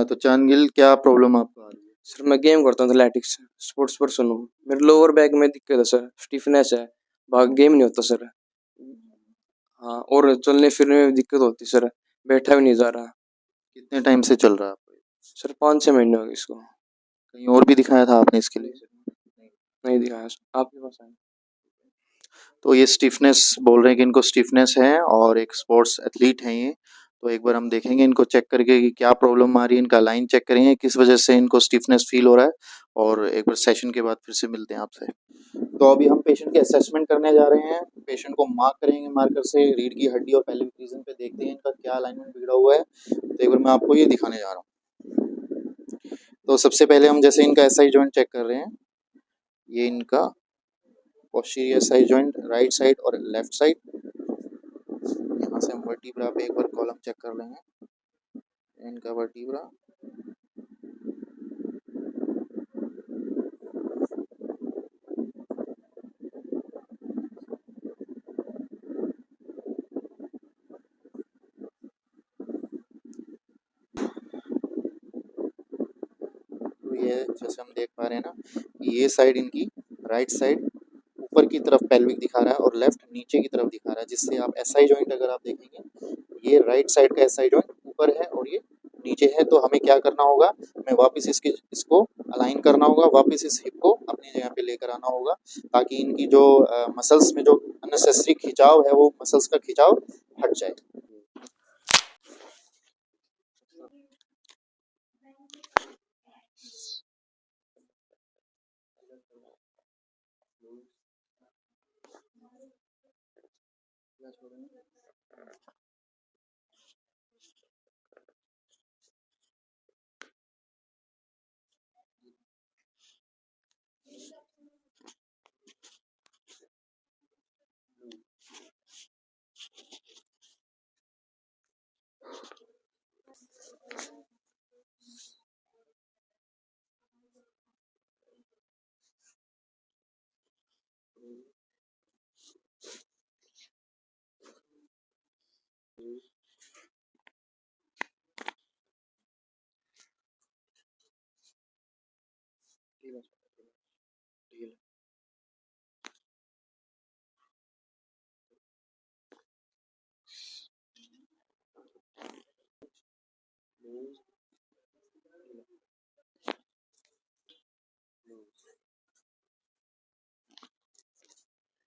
अच्छा, तो चांद गिल क्या प्रॉब्लम आपको आ रही है? सर मैं गेम करता हूँ एथलेटिक्स, स्पोर्ट्स पर्सन हूँ। मेरे लोअर बैक में दिक्कत है सर, स्टिफनेस है, भाग गेम नहीं होता सर। हाँ, और चलने फिरने में भी दिक्कत होती है सर, बैठा भी नहीं जा रहा। कितने टाइम से चल रहा है आपको? सर 5-6 महीने हो गए इसको। कहीं और भी दिखाया था आपने इसके नहीं लिए? सर, नहीं दिखाया सर, आपके पास आया। तो ये स्टिफनेस बोल रहे हैं कि इनको स्टिफनेस है और एक स्पोर्ट्स एथलीट हैं ये। तो एक बार हम देखेंगे इनको चेक करके कि क्या प्रॉब्लम आ रही है, इनका लाइन चेक करेंगे किस वजह से इनको स्टिफनेस फील हो रहा है, और एक बार सेशन के बाद फिर से मिलते हैं आपसे। तो अभी हम पेशेंट के असेसमेंट करने जा रहे हैं। पेशेंट को मार्क करेंगे, मार्कर से रीढ़ की हड्डी और पेल्विक रीजन पे देखते हैं इनका क्या अलाइनमेंट बिगड़ा हुआ है। तो एक बार मैं आपको ये दिखाने जा रहा हूँ। तो सबसे पहले हम जैसे इनका एसआई जॉइंट चेक कर रहे हैं, ये इनका posterior SI joint right side और लेफ्ट साइड। यहाँ से हम वर्टिब्रा पे एक बार कॉलम चेक कर लेंगे, इनका वर्टिब्रा। तो ये जैसे हम देख पा रहे हैं ना, ये साइड इनकी राइट साइड ऊपर की तरफ पेल्विक दिखा रहा है और लेफ्ट नीचे की तरफ दिखा रहा है, जिससे आप एसआई जॉइंट अगर आप देखेंगे, ये राइट साइड का एसआई जॉइंट ऊपर है और ये नीचे है। तो हमें क्या करना होगा, हमें वापस इसको अलाइन करना होगा, वापस इस हिप को अपनी जगह पे लेकर आना होगा, ताकि इनकी जो मसल्स में जो अननेसेसरी खिंचाव है वो मसल्स का खिंचाव हट जाए।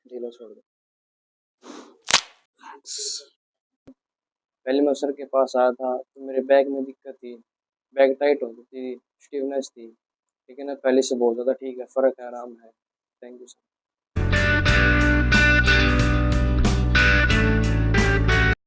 ढीला छोड़ दो। पहले मैं सर के पास आया था तो मेरे बैक में दिक्कत थी, बैक टाइट होती थी, स्टिफनेस थी, लेकिन अब पहले से बहुत ज़्यादा ठीक है, फ़र्क है, आराम है। Thank you sir.